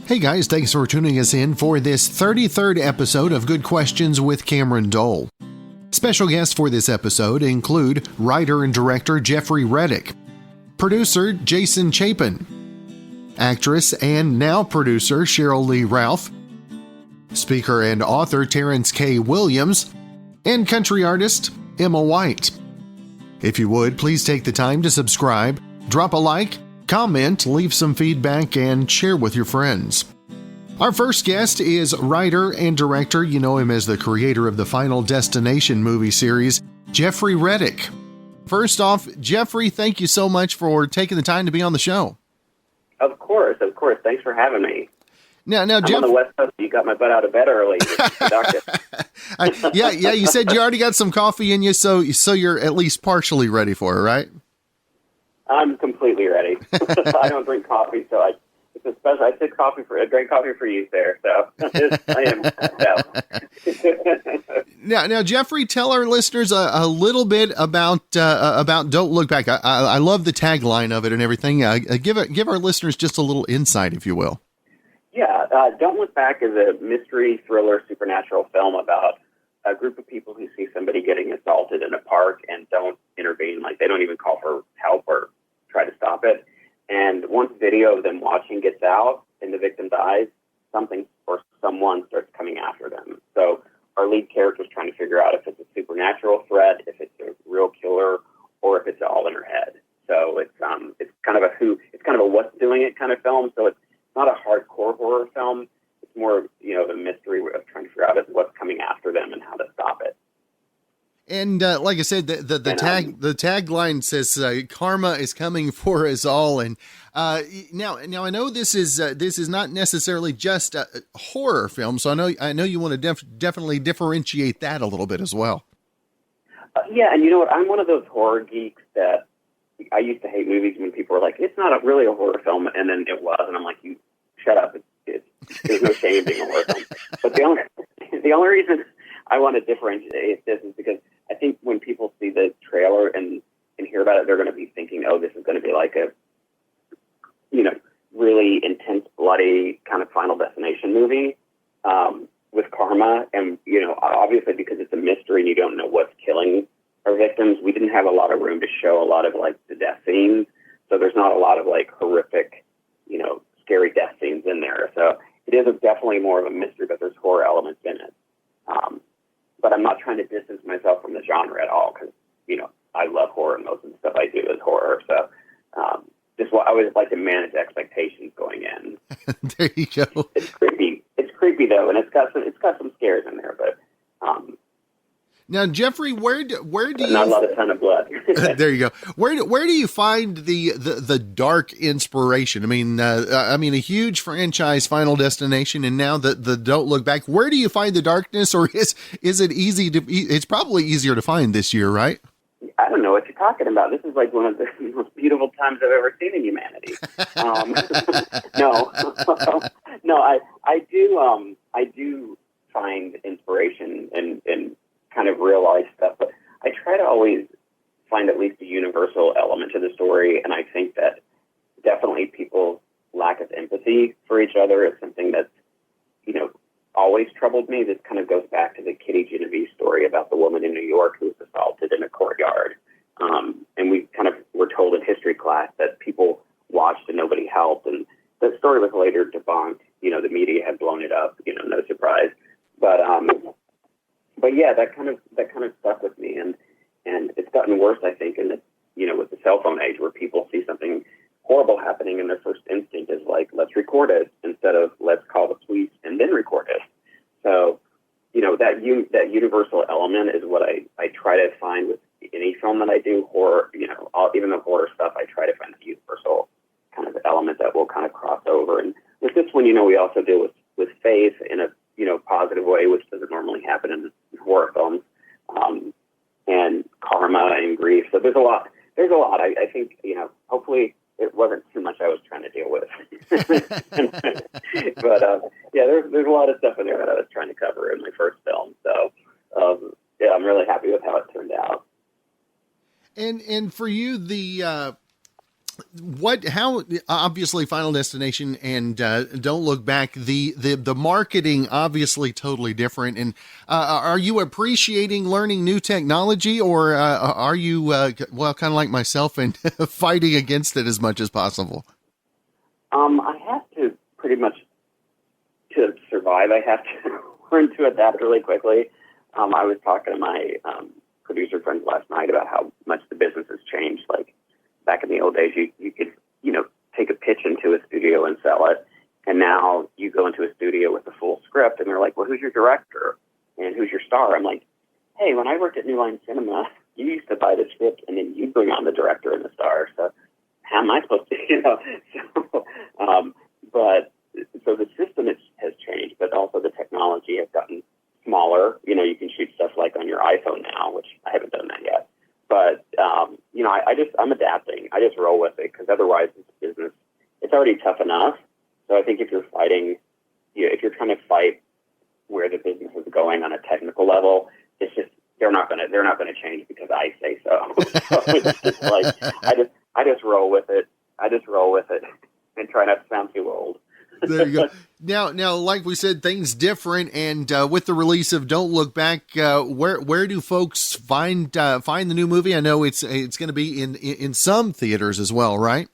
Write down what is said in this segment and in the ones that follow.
Hey guys, thanks for tuning us in for this 33rd episode of Good Questions with Cameron Dole. Special guests for this episode include writer and director Jeffrey Reddick, producer Jason Chapin, actress and now producer Sheryl Lee Ralph, speaker and author Terrence K. Williams, and country artist Emma White. If you would, please take the time to subscribe, drop a like, comment, leave some feedback, and share with your friends. Our first guest is writer and director, you know him as the creator of the Final Destination movie series, Jeffrey Reddick. First off, Jeffrey, thank you so much for taking the time to be on the show. Of course. Thanks for having me. Now, I'm Jeff, on the West Coast. You got my butt out of bed early. yeah. You said you already got some coffee in you, so you're at least partially ready for it, right? I'm completely ready. I don't drink coffee, so it's a special. I drank coffee for you there, so I am. Now, Jeffrey, tell our listeners a little bit about Don't Look Back. I love the tagline of it and everything. Give our listeners just a little insight, if you will. Yeah, Don't Look Back is a mystery thriller supernatural film about a group of people who see somebody getting assaulted in a park and don't intervene. Like, they don't even call for help or try to stop it. And once video of them watching gets out and the victim dies, something or someone starts coming after them. So our lead character is trying to figure out if it's a supernatural threat, if it's a real killer, or if it's all in her head. So it's kind of a what's doing it kind of film. So it's not a hardcore horror film. It's more, the mystery of trying to figure out what's coming after them and how to stop it. And like I said, the tagline says "Karma is coming for us all." And now I know this is not necessarily just a horror film, so I know you want to definitely differentiate that a little bit as well. Yeah, and you know what? I'm one of those horror geeks that I used to hate movies when people were like, "It's not really a horror film," and then it was, and I'm like, "You shut up! There's no shame being a horror film." But the only reason I want to differentiate this is because I think when people see the trailer and hear about it, they're going to be thinking, "Oh, this is going to be like a, really intense, bloody kind of Final Destination movie with karma." And obviously because it's a mystery and you don't know what's killing our victims, we didn't have a lot of room to show a lot of like the death scenes. So there's not a lot of like horrific, scary death scenes in there. So it is definitely more of a mystery, but there's horror elements in it. But I'm not trying to distance myself from the genre at all because, I love horror and most of the stuff I do is horror. So I always like to manage expectations going in. There you go. It's creepy though, and it's got some scares in there, but now, Jeffrey, where do you not a ton of blood? There you go. Where do you find the dark inspiration? I mean, a huge franchise, Final Destination, and now the Don't Look Back. Where do you find the darkness, or is it easy to? It's probably easier to find this year, right? I don't know what you're talking about. This is like one of the most beautiful times I've ever seen in humanity. No, I do find inspiration in kind of real life stuff, but I try to always find at least a universal element to the story, and I think that definitely people's lack of empathy for each other is something that's, always troubled me. This kind of goes back to the Kitty Genovese story about the woman in New York who was assaulted in a courtyard. And we kind of were told in history class that people watched and nobody helped, and the story was later debunked. The media had blown it up, no surprise. But yeah, that kind of stuck with me, and it's gotten worse, I think, in with the cell phone age, where people see something horrible happening and their first instinct is like, let's record it instead of let's call the police and then record it. So, that universal element is what I try to find with any film that I do. Horror, even the horror stuff, I try to find the universal kind of element that will kind of cross over. And with this one, we also deal with faith in a positive way, which doesn't normally happen in horror films, and karma and grief. So there's a lot. I think, hopefully it wasn't too much I was trying to deal with. But there's a lot of stuff in there that I was trying to cover in my first film. So I'm really happy with how it turned out. And for you, how obviously Final Destination and Don't Look Back, the marketing obviously totally different. And are you appreciating learning new technology, or are you well, kind of like myself and fighting against it as much as possible? I have to pretty much, to survive, I have to learn to adapt really quickly. I was talking to my producer friends last night about how much the business has changed. Like back in the old days, you could, take a pitch into a studio and sell it. And now you go into a studio with a full script and they're like, well, who's your director? And who's your star? I'm like, hey, when I worked at New Line Cinema, you used to buy the script and then you bring on the director and the star. So how am I supposed to, So the system has changed, but also the technology has gotten smaller. You can shoot stuff like on your iPhone now, which I haven't done that yet. But, I'm adapting. I just roll with it because otherwise it's business. It's already tough enough. So I think if you're fighting, if you're trying to fight where the business is going on a technical level, it's just, they're not going to change because I say so. So it's just like, I just roll with it. And try not to sound too old. There you go. Now, like we said, things different, and with the release of Don't Look Back, where do folks find the new movie? I know it's going to be in some theaters as well, right?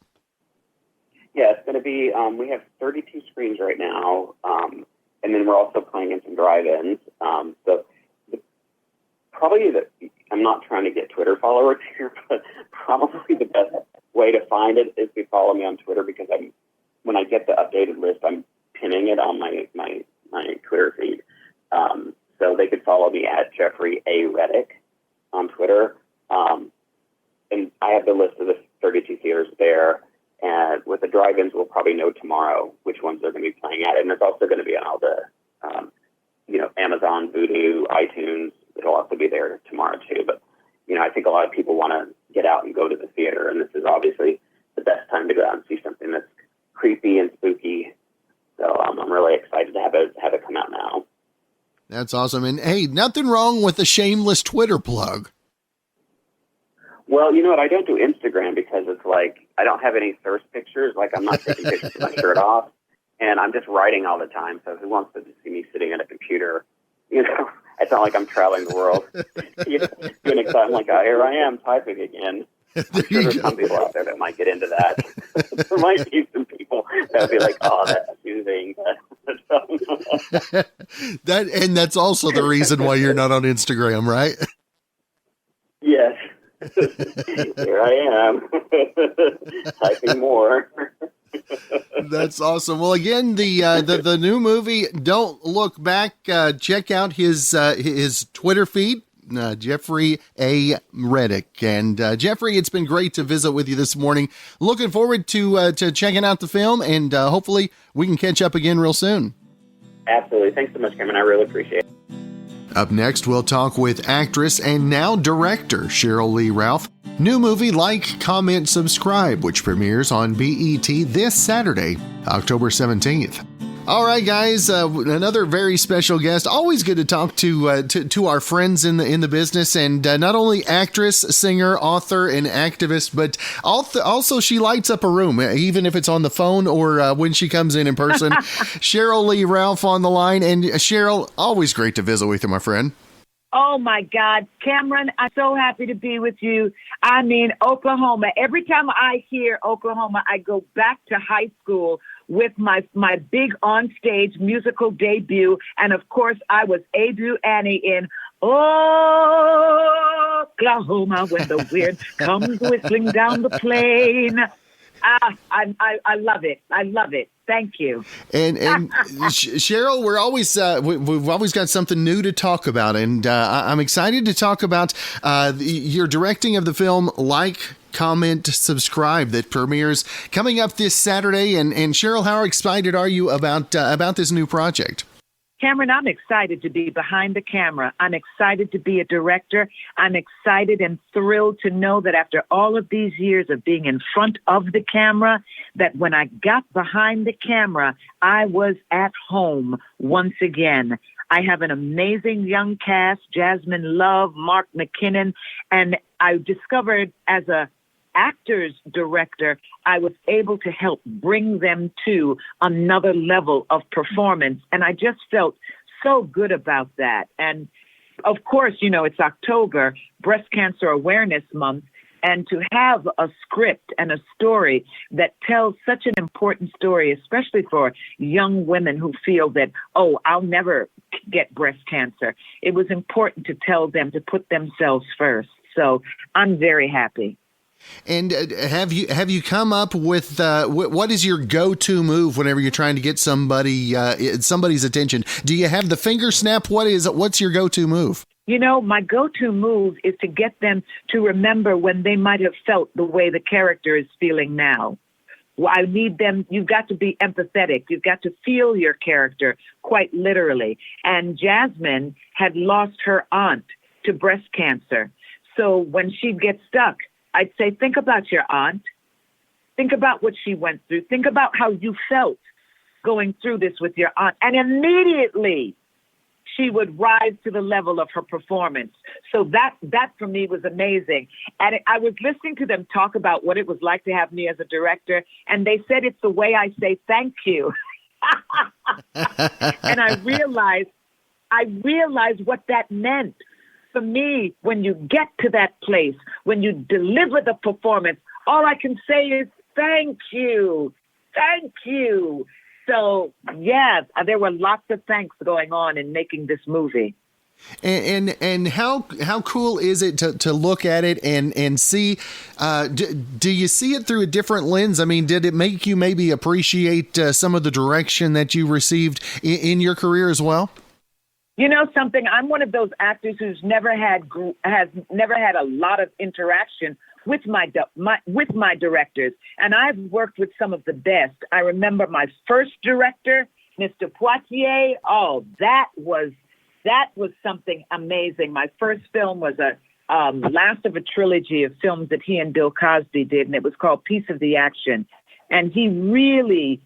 Yeah, it's going to be. We have 32 screens right now, and then we're also playing in some drive-ins. I'm not trying to get Twitter followers here, but probably the best way to find it is to follow me on Twitter, because when I get the updated list, I'm pinning it on my Twitter feed. So they could follow me at Jeffrey A. Reddick on Twitter. And I have the list of the 32 theaters there. And with the drive-ins, we'll probably know tomorrow which ones they're going to be playing at. And it's also going to be on all the, Amazon, Vudu, iTunes. It'll also be there tomorrow too. But, I think a lot of people want to get out and go to the theater. And this is obviously the best time to go out and see something that's creepy and spooky. So I'm really excited to have it come out now. That's awesome. And hey, nothing wrong with a shameless Twitter plug. Well, you know what? I don't do Instagram because it's like I don't have any thirst pictures. Like I'm not taking pictures with my shirt off, and I'm just writing all the time. So who wants to see me sitting at a computer? It's not like I'm traveling the world. Doing exciting, like, here I am typing again. I'm sure there's some people out there that might get into that. There might be some people that would be like, oh, that's soothing. That's also the reason why you're not on Instagram, right? Yes. Here I am. Typing more. That's awesome. Well, again, the new movie, Don't Look Back. Check out his Twitter feed. Jeffrey A. Reddick. And Jeffrey, it's been great to visit with you this morning. Looking forward to checking out the film, and hopefully we can catch up again real soon. Absolutely. Thanks so much, Cameron. I really appreciate it. Up next, we'll talk with actress and now director Sheryl Lee Ralph. New movie Like, Comment, Subscribe, which premieres on BET this Saturday, October 17th. All right, guys, another very special guest. Always good to talk to our friends in the business, and not only actress, singer, author, and activist, but also she lights up a room, even if it's on the phone or when she comes in person. Sheryl Lee Ralph on the line, and Sheryl, always great to visit with you, my friend. Oh, my God. Cameron, I'm so happy to be with you. I mean, Oklahoma. Every time I hear Oklahoma, I go back to high school with my big on-stage musical debut. And, of course, I was Abu Annie in Oklahoma when the wind comes whistling down the plain. I love it. I love it. Thank you. And Sheryl, we've always got something new to talk about, and I'm excited to talk about your directing of the film Like, Comment, Subscribe that premieres coming up this Saturday. And Sheryl, how excited are you about this new project? Cameron, I'm excited to be behind the camera. I'm excited to be a director. I'm excited and thrilled to know that after all of these years of being in front of the camera, that when I got behind the camera, I was at home once again. I have an amazing young cast, Jasmine Love, Mark McKinnon, and I discovered as a actor's director, I was able to help bring them to another level of performance. And I just felt so good about that. And of course, it's October, Breast Cancer Awareness Month. And to have a script and a story that tells such an important story, especially for young women who feel that, oh, I'll never get breast cancer. It was important to tell them to put themselves first. So I'm very happy. And have you come up with what is your go-to move whenever you're trying to get somebody's attention? Do you have the finger snap? What's your go-to move? My go-to move is to get them to remember when they might have felt the way the character is feeling now. Well, I need them, you've got to be empathetic. You've got to feel your character quite literally. And Jasmine had lost her aunt to breast cancer. So when she'd get stuck, I'd say, think about your aunt. Think about what she went through. Think about how you felt going through this with your aunt. And immediately she would rise to the level of her performance. So that for me was amazing. And I was listening to them talk about what it was like to have me as a director. And they said, it's the way I say thank you. And I realized what that meant. For me, when you get to that place, when you deliver the performance, all I can say is thank you. Thank you. So, yeah, there were lots of thanks going on in making this movie. And how cool is it to look at it and see? Do you see it through a different lens? I mean, did it make you maybe appreciate some of the direction that you received in your career as well? You know something? I'm one of those actors has never had a lot of interaction with my directors, and I've worked with some of the best. I remember my first director, Mr. Poitier. Oh, that was something amazing. My first film was a last of a trilogy of films that he and Bill Cosby did, and it was called Piece of the Action. And he really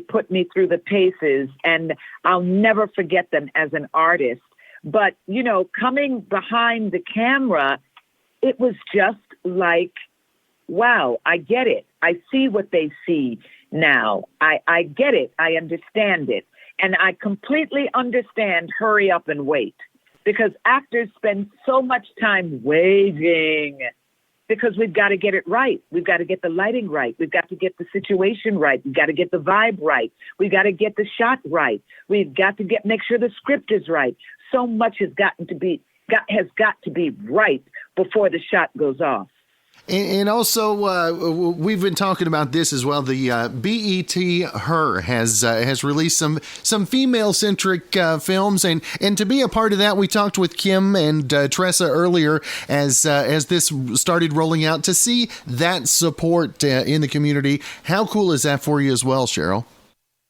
put me through the paces, and I'll never forget them as an artist. But, coming behind the camera, it was just like, wow, I get it. I see what they see now. I get it. I understand it. And I completely understand hurry up and wait, because actors spend so much time waiting because we've got to get it right. We've got to get the lighting right. We've got to get the situation right. We've got to get the vibe right. We've got to get the shot right. We've got to make sure the script is right. So much has got to be right before the shot goes off. And also, we've been talking about this as well. The BET Her has released some female-centric films, and to be a part of that, we talked with Kim and Tressa earlier as this started rolling out, to see that support in the community. How cool is that for you as well, Sheryl?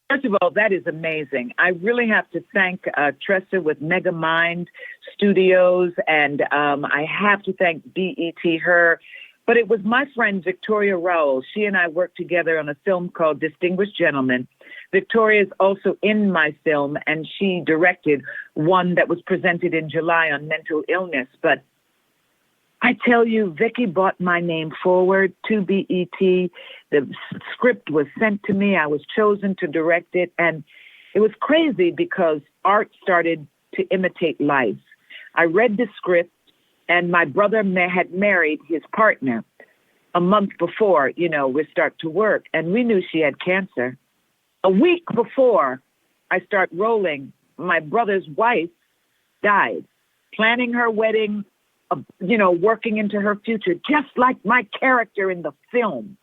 First of all, that is amazing. I really have to thank Tressa with Megamind Studios, and I have to thank BET Her. But it was my friend Victoria Rowell. She and I worked together on a film called Distinguished Gentlemen. Victoria is also in my film, and she directed one that was presented in July on mental illness. But I tell you, Vicky brought my name forward to BET. The script was sent to me. I was chosen to direct it. And it was crazy because art started to imitate life. I read the script, and my brother had married his partner a month before, we start to work. And we knew she had cancer. A week before I start rolling, my brother's wife died, planning her wedding, working into her future, just like my character in the film.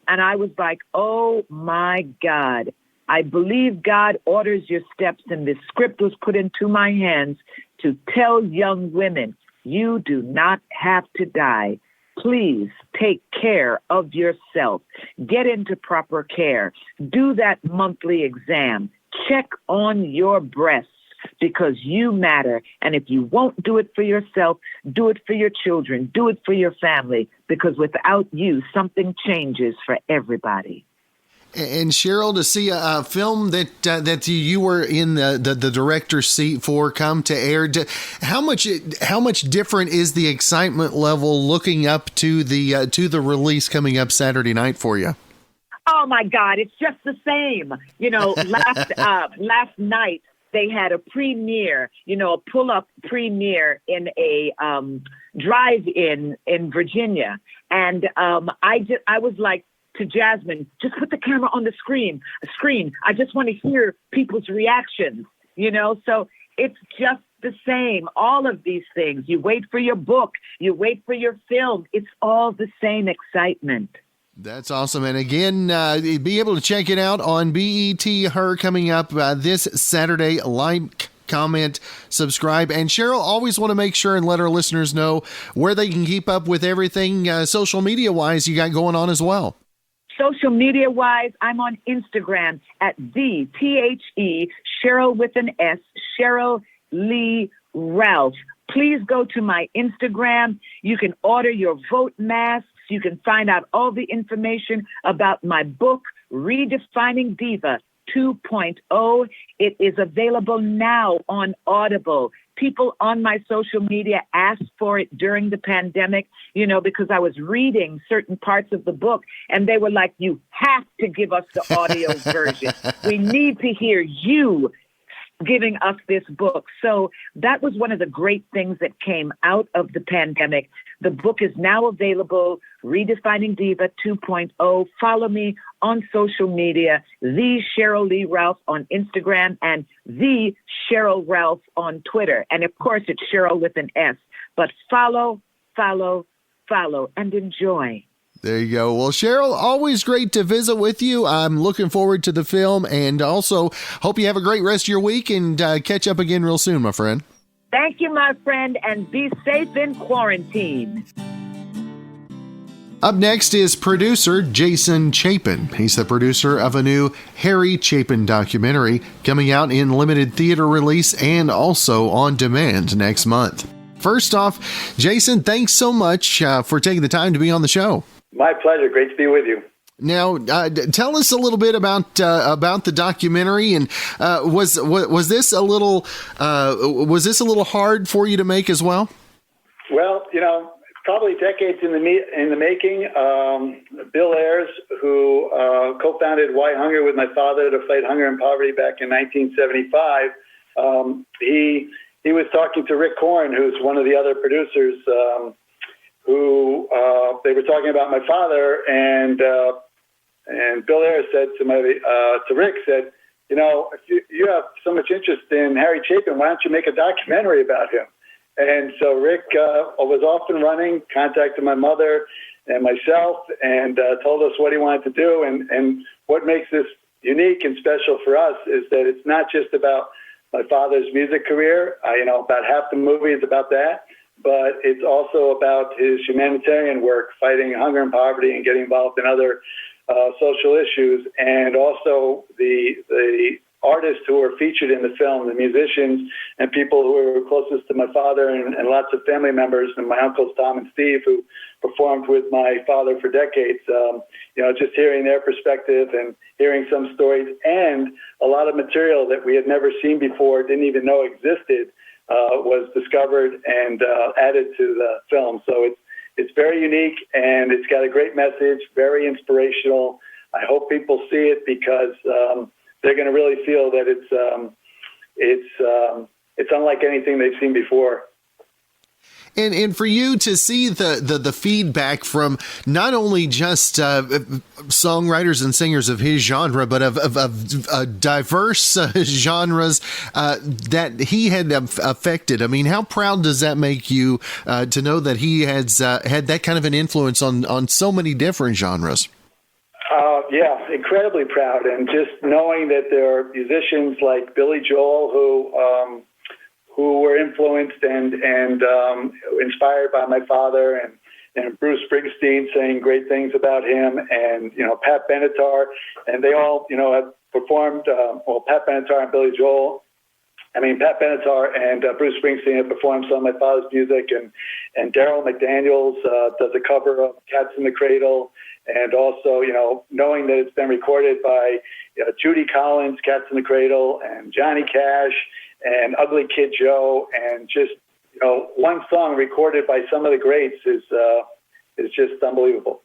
And I was like, oh, my God. I believe God orders your steps, and this script was put into my hands to tell young women, you do not have to die. Please take care of yourself. Get into proper care. Do that monthly exam. Check on your breasts, because you matter. And if you won't do it for yourself, do it for your children. Do it for your family, because without you, something changes for everybody. And Sheryl, to see a film that you were in the director's seat for come to air, how much different is the excitement level looking up to the release coming up Saturday night for you? Oh my God, it's just the same. Last night they had a premiere, a pull-up premiere in a drive-in in Virginia, and I was like to Jasmine, just put the camera on the screen. I just want to hear people's reactions. So it's just the same. All of these things. You wait for your book. You wait for your film. It's all the same excitement. That's awesome. And again, be able to check it out on BET Her coming up this Saturday. Like, comment, subscribe. And Sheryl, always want to make sure and let our listeners know where they can keep up with everything social media-wise you got going on as well. Social media-wise, I'm on Instagram at THE, Sheryl with an S, Sheryl Lee Ralph. Please go to my Instagram. You can order your vote masks. You can find out all the information about my book, Redefining Diva 2.0. It is available now on Audible. People on my social media asked for it during the pandemic, because I was reading certain parts of the book, and they were like, you have to give us the audio version. We need to hear you giving us this book. So that was one of the great things that came out of the pandemic. The book is now available, Redefining Diva 2.0. Follow me on social media, The Sheryl Lee Ralph on Instagram and The Sheryl Ralph on Twitter. And of course, it's Sheryl with an S. But follow, and enjoy. There you go. Well, Sheryl, always great to visit with you. I'm looking forward to the film, and also hope you have a great rest of your week and catch up again real soon, my friend. Thank you, my friend, and be safe in quarantine. Up next is producer Jason Chapin. He's the producer of a new Harry Chapin documentary coming out in limited theater release and also on demand next month. First off, Jason, thanks so much for taking the time to be on the show. My pleasure. Great to be with you. Now, tell us a little bit about the documentary, and was this a little hard for you to make as well? Well, probably decades in the making. Bill Ayers, who co-founded Why Hunger with my father to fight hunger and poverty back in 1975, he was talking to Rick Korn, who's one of the other producers. Who they were talking about my father, and Bill Ayers said to Rick, said, if you have so much interest in Harry Chapin, why don't you make a documentary about him? And so Rick was off and running, contacted my mother and myself, and told us what he wanted to do. And what makes this unique and special for us is that it's not just about my father's music career. About half the movie is about that. But it's also about his humanitarian work, fighting hunger and poverty and getting involved in other social issues, and also the artists who are featured in the film, the musicians and people who were closest to my father, and lots of family members, and my uncles Tom and Steve, who performed with my father for decades. Just hearing their perspective and hearing some stories, and a lot of material that we had never seen before, didn't even know existed, was discovered and added to the film. So it's very unique, and it's got a great message, very inspirational. I hope people see it because they're going to really feel that it's unlike anything they've seen before. And for you to see the feedback from not only just songwriters and singers of his genre, but of diverse genres that he had affected. I mean, how proud does that make you to know that he has had that kind of an influence on so many different genres? Yeah, incredibly proud. And just knowing that there are musicians like Billy Joel who were influenced and inspired by my father, and Bruce Springsteen saying great things about him, and Pat Benatar, and they all have performed. Pat Benatar and Billy Joel Pat Benatar and Bruce Springsteen have performed some of my father's music, and Daryl McDaniels does a cover of Cats in the Cradle, and also, knowing that it's been recorded by Judy Collins, Cats in the Cradle, and Johnny Cash, and Ugly Kid Joe, and just, one song recorded by some of the greats is just unbelievable.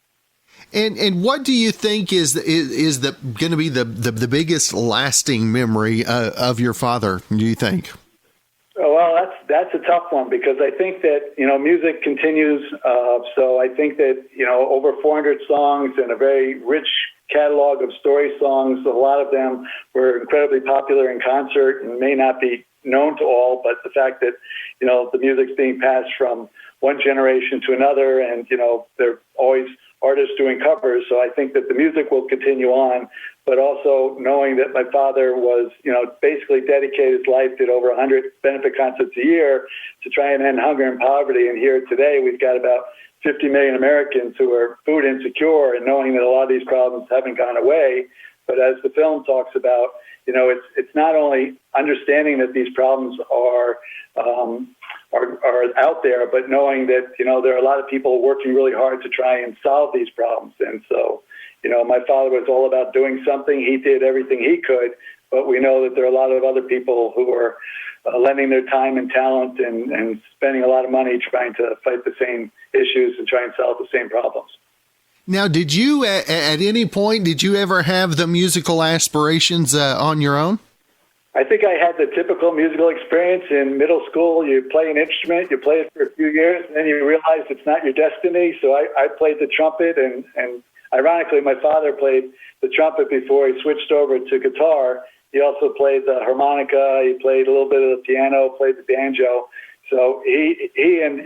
And what do you think is going to be the biggest lasting memory of your father, do you think? Oh, well, that's a tough one, because I think that, music continues. So I think that, over 400 songs and a very rich catalog of story songs, a lot of them were incredibly popular in concert and may not be known to all, but the fact that, the music's being passed from one generation to another, and, they're always artists doing covers. So I think that the music will continue on, but also knowing that my father was, basically dedicated his life, did over 100 benefit concerts a year to try and end hunger and poverty. And here today, we've got about 50 million Americans who are food insecure, and knowing that a lot of these problems haven't gone away. But as the film talks about, it's not only understanding that these problems are out there, but knowing that, there are a lot of people working really hard to try and solve these problems. And so, my father was all about doing something. He did everything he could, but we know that there are a lot of other people who are lending their time and talent and spending a lot of money trying to fight the same issues and try and solve the same problems. Now, did you, at any point, did you ever have the musical aspirations on your own? I think I had the typical musical experience in middle school. You play an instrument, you play it for a few years, and then you realize it's not your destiny. So I played the trumpet, and ironically, my father played the trumpet before he switched over to guitar. He also played the harmonica, he played a little bit of the piano, played the banjo. So he and,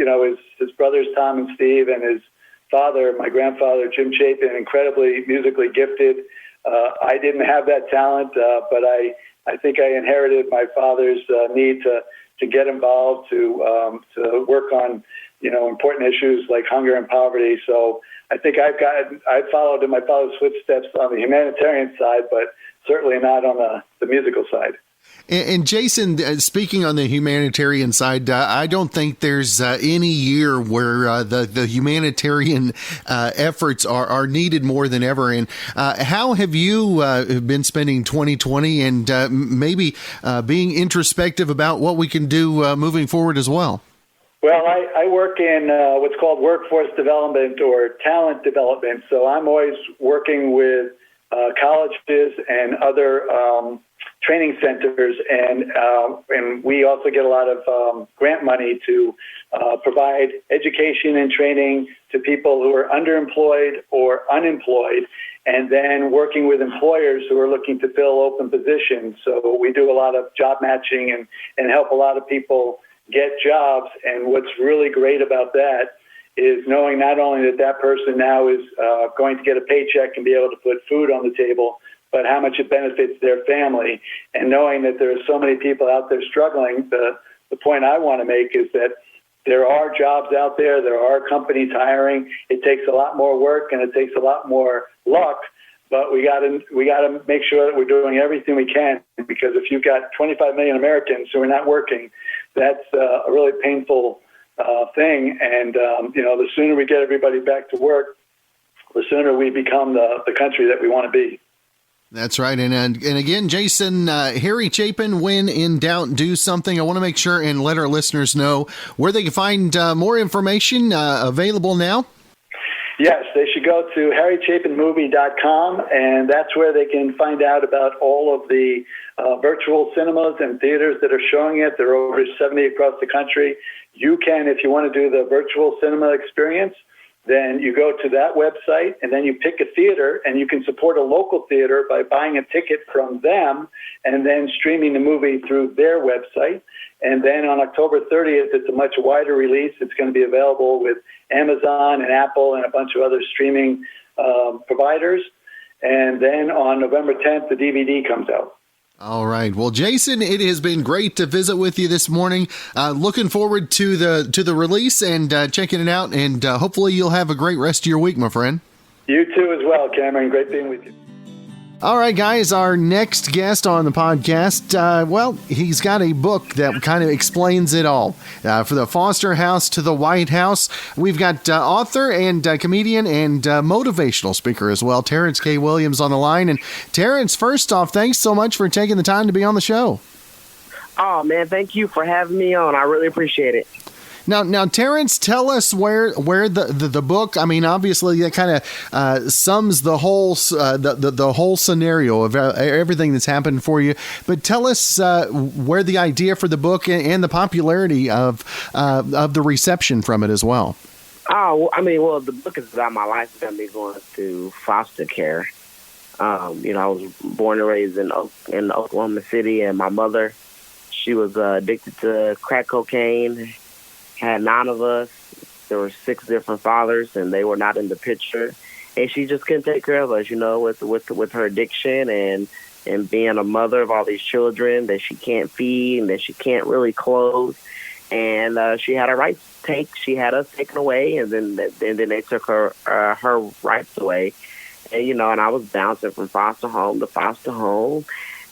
his brothers, Tom and Steve, and his father, my grandfather, Jim Chapin, incredibly musically gifted. I didn't have that talent, but I think I inherited my father's need to get involved, to work on, important issues like hunger and poverty. So I think I followed in my father's footsteps on the humanitarian side, but certainly not on the musical side. And Jason, speaking on the humanitarian side, I don't think there's any year where the humanitarian efforts are needed more than ever. And how have you been spending 2020 and maybe being introspective about what we can do moving forward as well? Well, I work in what's called workforce development or talent development. So I'm always working with colleges and other training centers, and we also get a lot of grant money to provide education and training to people who are underemployed or unemployed, and then working with employers who are looking to fill open positions. So we do a lot of job matching and help a lot of people get jobs. And what's really great about that is knowing not only that person now is going to get a paycheck and be able to put food on the table, but how much it benefits their family. And knowing that there are so many people out there struggling, the point I want to make is that there are jobs out there, there are companies hiring. It takes a lot more work and it takes a lot more luck, but we got to make sure that we're doing everything we can, because if you've got 25 million Americans who are not working, that's a really painful thing. And the sooner we get everybody back to work, the sooner we become the country that we want to be. That's right. And again, Jason, Harry Chapin, when in doubt, do something. I want to make sure and let our listeners know where they can find more information available now. Yes, they should go to harrychapinmovie.com, and that's where they can find out about all of the virtual cinemas and theaters that are showing it. There are over 70 across the country. You can, if you want to do the virtual cinema experience, then you go to that website and then you pick a theater, and you can support a local theater by buying a ticket from them and then streaming the movie through their website. And then on October 30th, it's a much wider release. It's going to be available with Amazon and Apple and a bunch of other streaming providers. And then on November 10th, the DVD comes out. All right. Well, Jason, it has been great to visit with you this morning. Looking forward to the release and checking it out. And hopefully you'll have a great rest of your week, my friend. You too as well, Cameron. Great being with you. All right, guys, our next guest on the podcast, well, he's got a book that kind of explains it all. For the Foster House to the White House, we've got author and comedian and motivational speaker as well, Terrence K. Williams on the line. And Terrence, first off, thanks so much for taking the time to be on the show. Oh, man, thank you for having me on. I really appreciate it. Now, Terrence, tell us where the book. I mean, obviously, that kind of sums the whole the whole scenario of everything that's happened for you. But tell us where the idea for the book and the popularity of the reception from it as well. Oh, I mean, well, the book is about my life. It's about me going through foster care. I was born and raised in Oklahoma City, and my mother, she was addicted to crack cocaine. Had 9 of us. There were 6 different fathers, and they were not in the picture. And she just couldn't take care of us, with her addiction and being a mother of all these children that she can't feed and that she can't really clothe. And she had she had us taken away, and then they took her rights away. And and I was bouncing from foster home to foster home.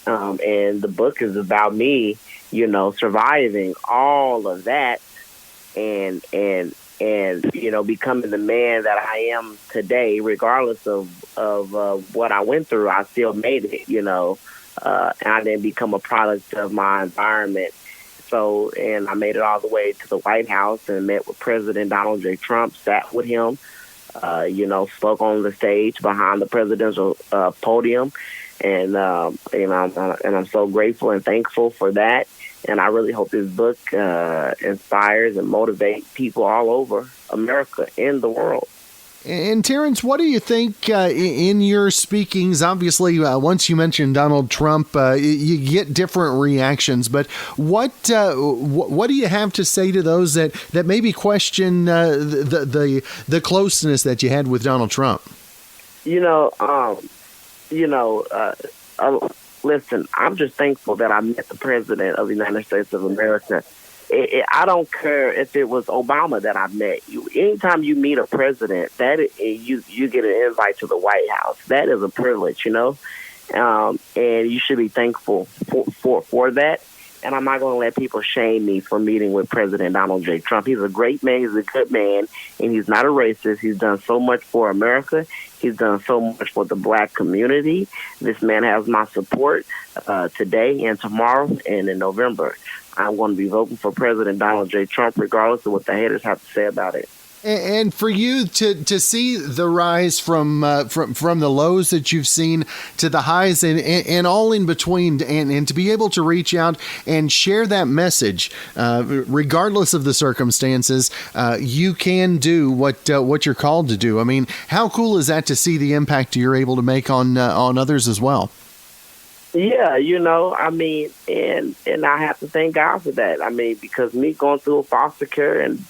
And the book is about me, surviving all of that. And becoming the man that I am today, regardless of what I went through, I still made it, and I didn't become a product of my environment. So, and I made it all the way to the White House and met with President Donald J. Trump, sat with him, spoke on the stage behind the presidential podium. And I'm so grateful and thankful for that. And I really hope this book inspires and motivates people all over America and the world. And Terrence, what do you think in your speakings? Obviously, once you mention Donald Trump, you get different reactions. But what do you have to say to those that maybe question the closeness that you had with Donald Trump? Listen, I'm just thankful that I met the President of the United States of America. I don't care if it was Obama that I met. Anytime you meet a president, you get an invite to the White House. That is a privilege, and you should be thankful for that. And I'm not going to let people shame me for meeting with President Donald J. Trump. He's a great man. He's a good man, and he's not a racist. He's done so much for America. He's done so much for the black community. This man has my support today and tomorrow and in November. I'm going to be voting for President Donald J. Trump, regardless of what the haters have to say about it. And for you to see the rise from the lows that you've seen to the highs and all in between, and to be able to reach out and share that message, regardless of the circumstances, you can do what you're called to do. I mean, how cool is that to see the impact you're able to make on others as well? Yeah, I mean, and I have to thank God for that. I mean, because me going through foster care and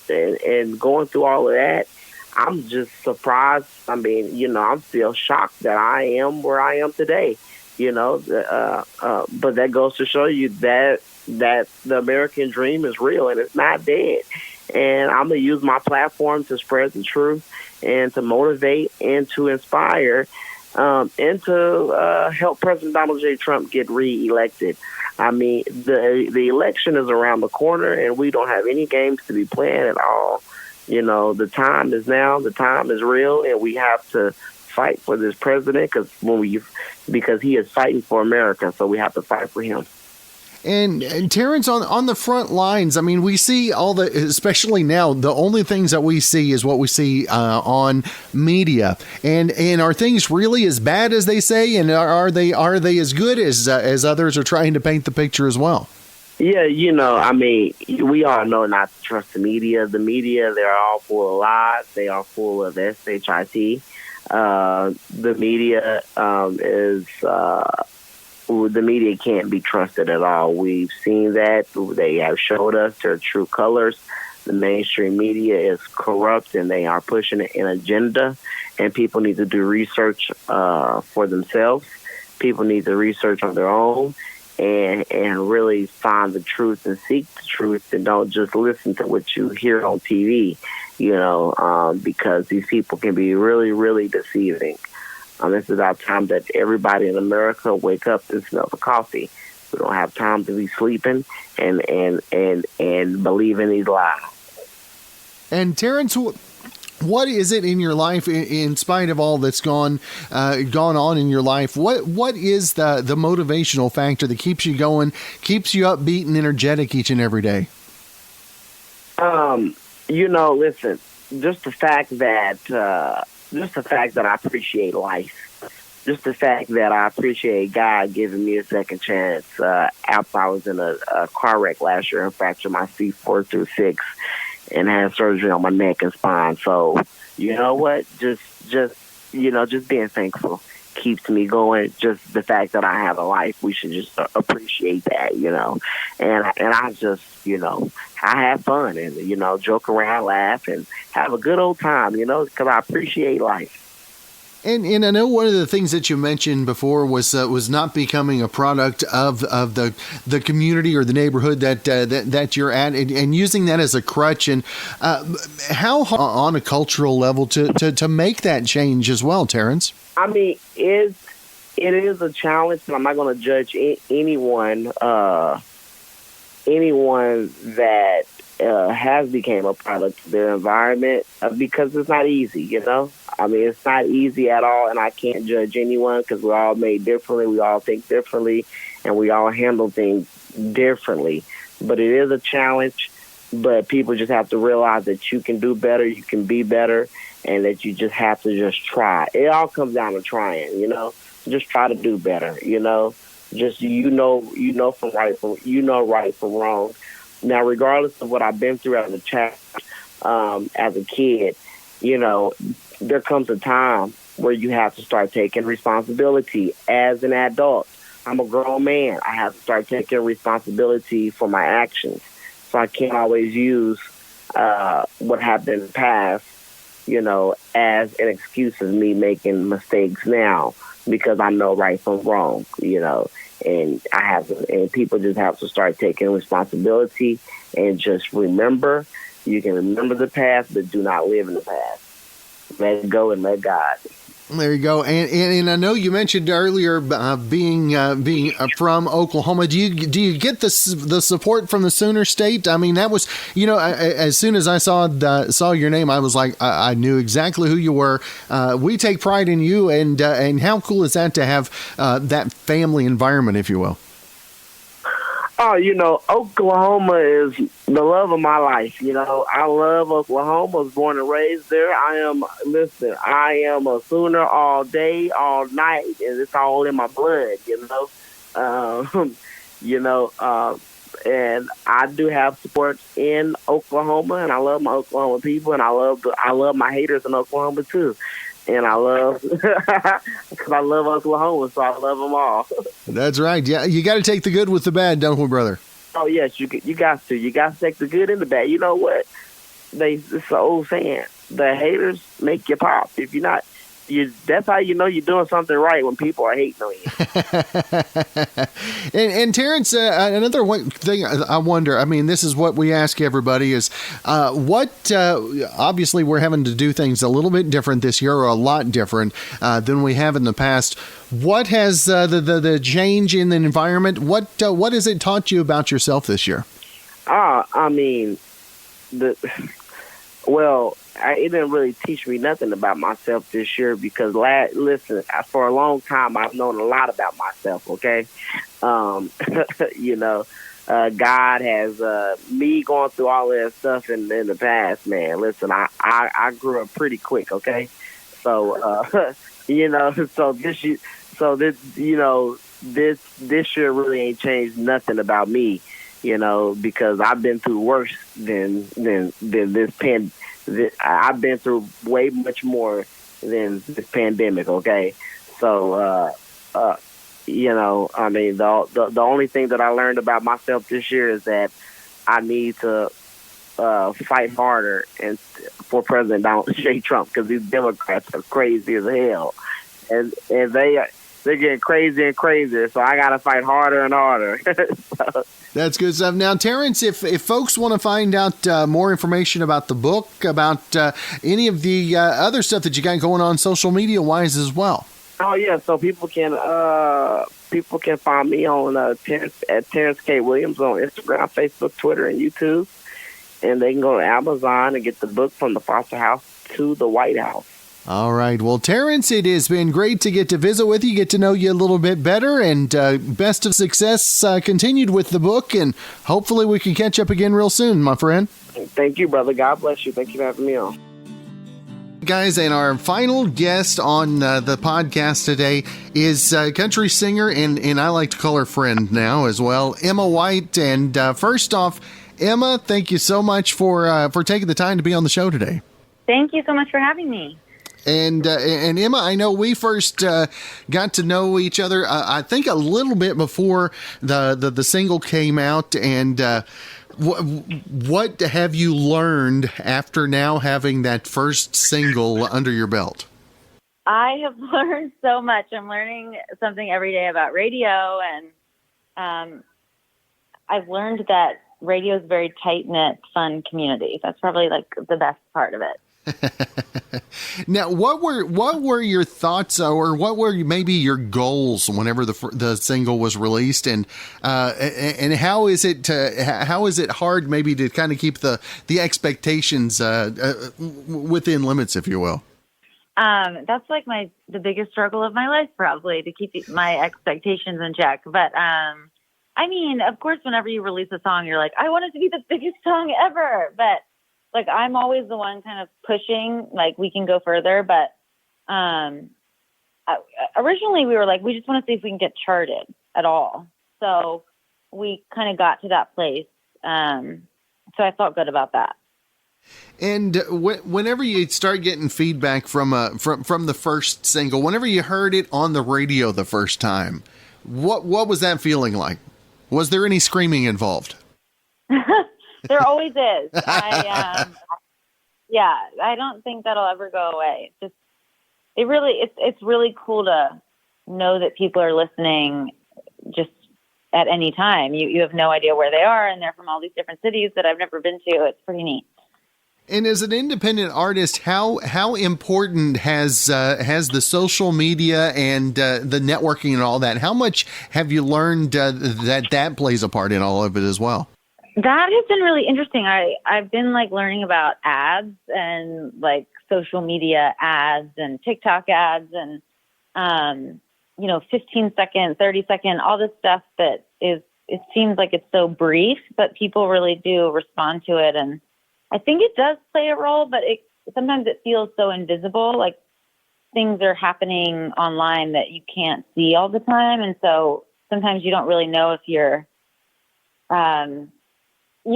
going through all of that, I'm just surprised. I mean, I'm still shocked that I am where I am today, but that goes to show you that the American dream is real and it's not dead. And I'm going to use my platform to spread the truth and to motivate and to inspire and to help President Donald J. Trump get reelected. I mean, the election is around the corner, and we don't have any games to be playing at all. The time is now. The time is real, and we have to fight for this president because he is fighting for America. So we have to fight for him. And Terrence, on the front lines, I mean, we see especially now, the only things that we see is what we see on media. And are things really as bad as they say? And are they as good as others are trying to paint the picture as well? Yeah, I mean, we all know not to trust the media. The media, they're all full of lies. They are full of SHIT. The media the media can't be trusted at all. We've seen that. They have showed us their true colors. The mainstream media is corrupt, and they are pushing an agenda, and people need to do research for themselves. People need to research on their own and really find the truth and seek the truth, and don't just listen to what you hear on TV, because these people can be really, really deceiving. This is our time that everybody in America wake up and smell the coffee. We don't have time to be sleeping and believing these lies. And Terrence, what is it in your life, in spite of all that's gone on in your life? What is the motivational factor that keeps you going, keeps you upbeat and energetic each and every day? Listen, just the fact that I appreciate life. Just the fact that I appreciate God giving me a second chance after I was in a car wreck last year and fractured my feet 4 through 6 and had surgery on my neck and spine. So, you know what? Just being thankful keeps me going. Just the fact that I have a life, we should just appreciate that, And I just, I have fun and, joke around, laugh, and have a good old time, because I appreciate life. And I know one of the things that you mentioned before was not becoming a product of the community or the neighborhood that you're at, and using that as a crutch. And how on a cultural level to make that change as well, Terrence? I mean, it is a challenge, and I'm not going to judge anyone that has become a product of their environment because it's not easy, it's not easy at all, and I can't judge anyone because we're all made differently, we all think differently, and we all handle things differently. But it is a challenge, but people just have to realize that you can do better, you can be better, and that you just have to just try. It all comes down to trying, just try to do better, just from right from wrong. Now, regardless of what I've been through as a child, as a kid, there comes a time where you have to start taking responsibility as an adult. I'm a grown man. I have to start taking responsibility for my actions. So I can't always use what happened in the past, as an excuse of me making mistakes now because I know right from wrong, And and people just have to start taking responsibility and just remember, you can remember the past, but do not live in the past. Let it go and let God. There you go. And I know you mentioned earlier being from Oklahoma. Do you get the support from the Sooner State? I mean, that was, as soon as I saw your name, I was like, I knew exactly who you were. We take pride in you, and how cool is that to have that family environment, if you will? Oh, Oklahoma is the love of my life. I love Oklahoma. I was born and raised there. I am a Sooner all day, all night, and it's all in my blood, and I do have support in Oklahoma, and I love my Oklahoma people, and I love my haters in Oklahoma too. And I love, because I love Oklahoma, so I love them all. That's right. Yeah, you got to take the good with the bad, don't we, brother? Oh yes, you got to. You got to take the good and the bad. You know what? It's an old saying: the haters make you pop. If you're not, that's how you know you're doing something right, when people are hating on you. and Terrence, another one thing I wonder, I mean, this is what we ask everybody is, obviously we're having to do things a little bit different this year, or a lot different than we have in the past. What has the change in the environment, what has it taught you about yourself this year? It didn't really teach me nothing about myself this year because, for a long time, I've known a lot about myself, okay? God has, me going through all that stuff in the past, man. Listen, I grew up pretty quick, okay? So, this year really ain't changed nothing about me, because I've been through worse than this pandemic. I've been through way much more than this pandemic, okay? So, the only thing that I learned about myself this year is that I need to fight harder and for President Donald J. Trump, because these Democrats are crazy as hell. And they're getting crazier and crazier, so I got to fight harder and harder. That's good stuff. Now, Terrence, if folks want to find out more information about the book, about any of the other stuff that you got going on social media-wise as well. Oh yeah, so people can find me on Terrence K. Williams on Instagram, Facebook, Twitter, and YouTube, and they can go to Amazon and get the book From the Foster House to the White House. All right. Well, Terrence, it has been great to get to visit with you, get to know you a little bit better, and best of success continued with the book, and hopefully we can catch up again real soon, my friend. Thank you, brother. God bless you. Thank you for having me on. Guys, and our final guest on the podcast today is country singer, and I like to call her friend now as well, Emma White. And first off, Emma, thank you so much for taking the time to be on the show today. Thank you so much for having me. And Emma, I know we first got to know each other, I think a little bit before the single came out, and what have you learned after now having that first single under your belt? I have learned so much. I'm learning something every day about radio, and I've learned that radio is a very tight-knit, fun community. That's probably like the best part of it. Now, what were your thoughts, or what were maybe your goals whenever the single was released, and how is it hard maybe to kind of keep the expectations within limits, if you will? That's like the biggest struggle of my life, probably, to keep my expectations in check. But I mean, of course, whenever you release a song, you're like, I want it to be the biggest song ever, but like, I'm always the one kind of pushing, like, we can go further. But originally we were like, we just want to see if we can get charted at all. So we kind of got to that place. So I felt good about that. And whenever you start getting feedback from the first single, whenever you heard it on the radio the first time, what was that feeling like? Was there any screaming involved? There always is. I don't think that'll ever go away. It's really cool to know that people are listening just at any time. You have no idea where they are, and they're from all these different cities that I've never been to. It's pretty neat. And as an independent artist, how important has the social media and the networking and all that? How much have you learned that plays a part in all of it as well? That has been really interesting. I've been like learning about ads and like social media ads and TikTok ads and, 15 second, 30 second, all this stuff that it seems like it's so brief, but people really do respond to it. And I think it does play a role, but sometimes it feels so invisible. Like things are happening online that you can't see all the time. And so sometimes you don't really know if you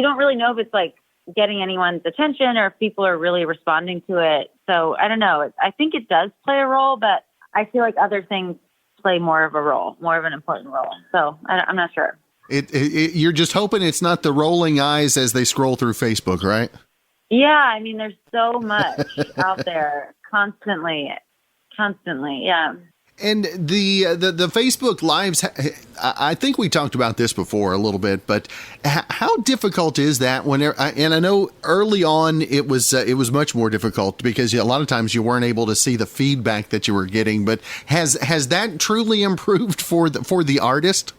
don't really know if it's like getting anyone's attention or if people are really responding to it. So I don't know. I think it does play a role, but I feel like other things play more of an important role. So I'm not sure. You're just hoping it's not the rolling eyes as they scroll through Facebook, right? Yeah. I mean, there's so much out there constantly. Yeah. And the Facebook Lives, I think we talked about this before a little bit, but how difficult is that? And I know early on it was much more difficult because a lot of times you weren't able to see the feedback that you were getting. But has that truly improved for the artist?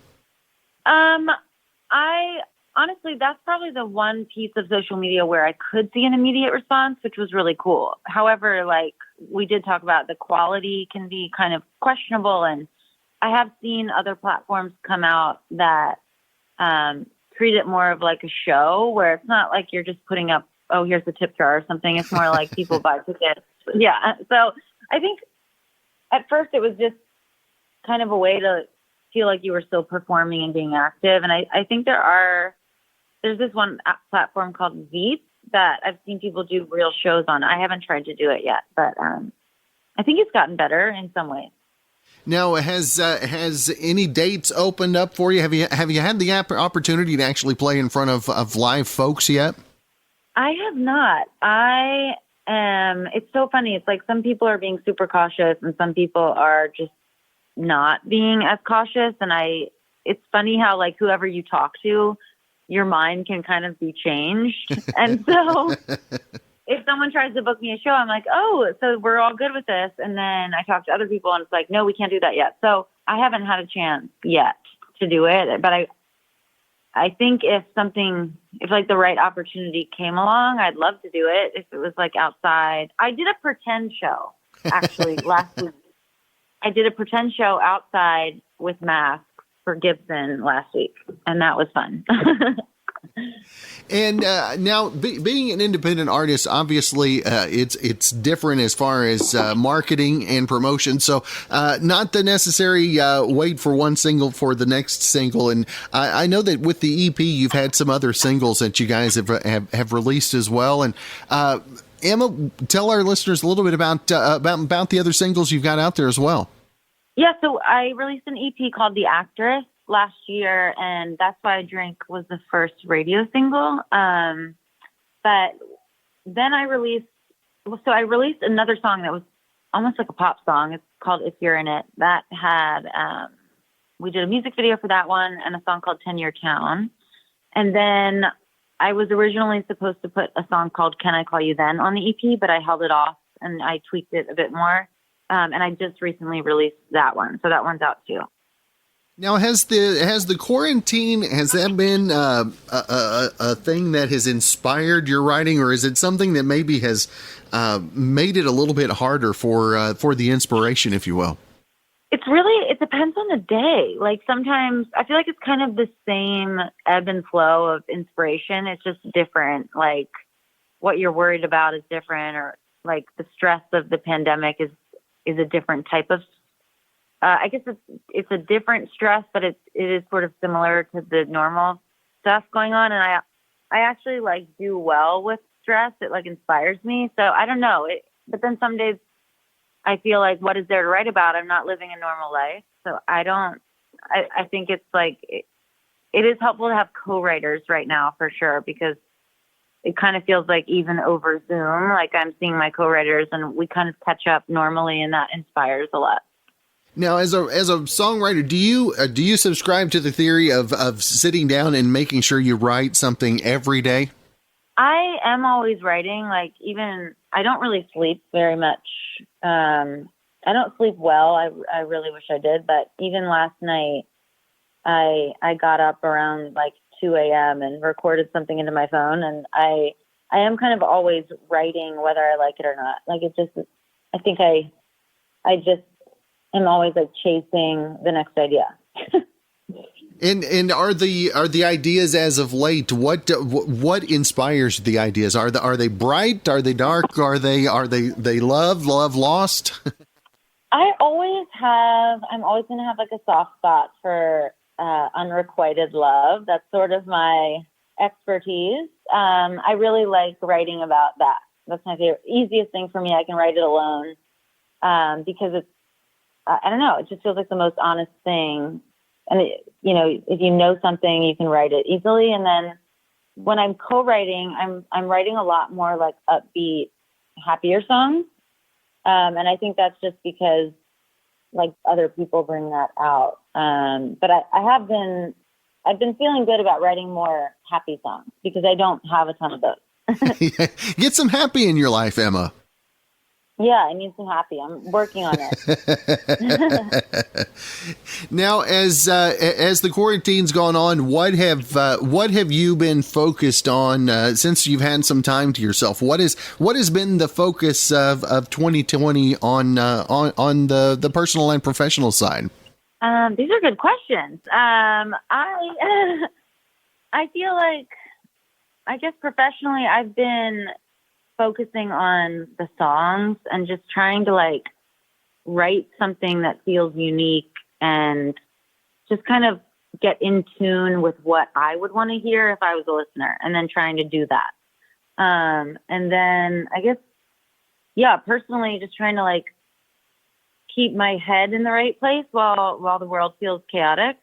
Honestly, that's probably the one piece of social media where I could see an immediate response, which was really cool. However, like we did talk about, the quality can be kind of questionable. And I have seen other platforms come out that treat it more of like a show where it's not like you're just putting up, oh, here's the tip jar or something. It's more like people buy tickets. Yeah. So I think at first it was just kind of a way to feel like you were still performing and being active. And I think there's this one platform called Veep that I've seen people do real shows on. I haven't tried to do it yet, but I think it's gotten better in some ways. Now, has any dates opened up for you? Have you had the opportunity to actually play in front of live folks yet? I have not. It's so funny. It's like some people are being super cautious and some people are just not being as cautious. And it's funny how like whoever you talk to, your mind can kind of be changed. And so if someone tries to book me a show, I'm like, oh, so we're all good with this. And then I talk to other people and it's like, no, we can't do that yet. So I haven't had a chance yet to do it. But I think if like the right opportunity came along, I'd love to do it. If it was like outside, I did a pretend show actually last week. I did a pretend show outside with masks for Gibson last week, and that was fun. And now, being an independent artist, obviously, it's different as far as marketing and promotion. So, not the necessary wait for one single for the next single. And I know that with the EP, you've had some other singles that you guys have released as well. And Emma, tell our listeners a little bit about the other singles you've got out there as well. Yeah, so I released an EP called The Actress last year, and That's Why I Drink was the first radio single. But then I released another song that was almost like a pop song. It's called If You're In It. That had, we did a music video for that one and a song called 10-Year Town. And then I was originally supposed to put a song called Can I Call You Then on the EP, but I held it off and I tweaked it a bit more. And I just recently released that one. So that one's out too. Now, has the quarantine, has that been a thing that has inspired your writing, or is it something that maybe has made it a little bit harder for the inspiration, if you will? It depends on the day. Like sometimes I feel like it's kind of the same ebb and flow of inspiration. It's just different. Like what you're worried about is different, or like the stress of the pandemic is a different type of, I guess it's a different stress, but it is sort of similar to the normal stuff going on. And I actually like do well with stress. It like inspires me. So I don't know. But then some days I feel like, what is there to write about? I'm not living a normal life. So I think it's like, it is helpful to have co-writers right now for sure, because it kind of feels like even over Zoom, like I'm seeing my co-writers and we kind of catch up normally, and that inspires a lot. Now, as a songwriter, do you subscribe to the theory of sitting down and making sure you write something every day? I am always writing. Like even I don't really sleep very much. I don't sleep well. I really wish I did. But even last night, I got up around like 2 a.m. and recorded something into my phone, and I am kind of always writing whether I like it or not. Like it just, I think I just am always like chasing the next idea. And are the ideas as of late? What inspires the ideas? Are they bright? Are they dark? Are they love lost? I'm always going to have like a soft spot for unrequited love. That's sort of my expertise. I really like writing about that. That's my favorite, easiest thing for me. I can write it alone because it's, I don't know, it just feels like the most honest thing. And if you know something, you can write it easily. And then when I'm co-writing, I'm writing a lot more like upbeat, happier songs. And I think that's just because like other people bring that out. But I've been feeling good about writing more happy songs because I don't have a ton of those. Get some happy in your life, Emma. Yeah, I need some happy. I'm working on it. Now, as the quarantine's gone on, what have you been focused on since you've had some time to yourself? What has been the focus of 2020 on the personal and professional side? These are good questions. I feel like, I guess professionally, I've been focusing on the songs and just trying to like write something that feels unique and just kind of get in tune with what I would want to hear if I was a listener, and then trying to do that. And then I guess, yeah, personally just trying to like keep my head in the right place while the world feels chaotic.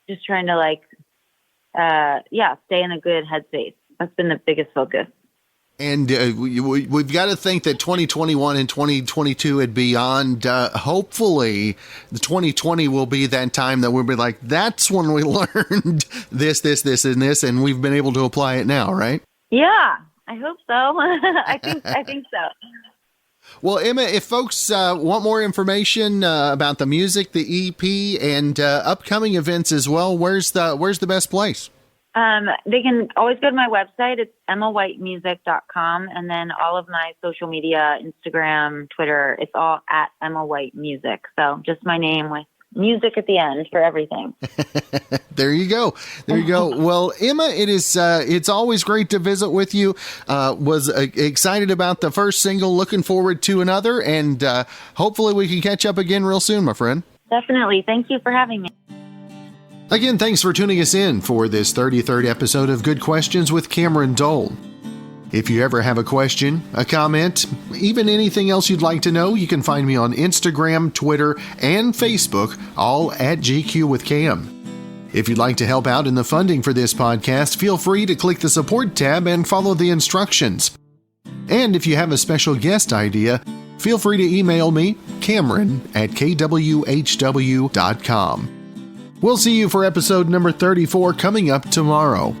Just trying to like, stay in a good headspace. That's been the biggest focus. And we've got to think that 2021 and 2022 and beyond, hopefully the 2020 will be that time that we'll be like, that's when we learned this, and this, and we've been able to apply it now, right? Yeah. I hope so. I think so. Well, Emma, if folks want more information about the music, the EP, and upcoming events as well, where's the best place? They can always go to my website. It's emmawhitemusic.com. And then all of my social media, Instagram, Twitter, it's all at Emma White Music. So just my name with music at the end for everything. There you go. Well, Emma, it's always great to visit with you. Was excited about the first single, looking forward to another, and hopefully we can catch up again real soon, my friend. Definitely. Thank you for having me. Again, thanks for tuning us in for this 33rd episode of Good Questions with Cameron Dole. If you ever have a question, a comment, even anything else you'd like to know, you can find me on Instagram, Twitter, and Facebook, all at GQ with Cam. If you'd like to help out in the funding for this podcast, feel free to click the support tab and follow the instructions. And if you have a special guest idea, feel free to email me, Cameron@kwhw.com. We'll see you for episode number 34 coming up tomorrow.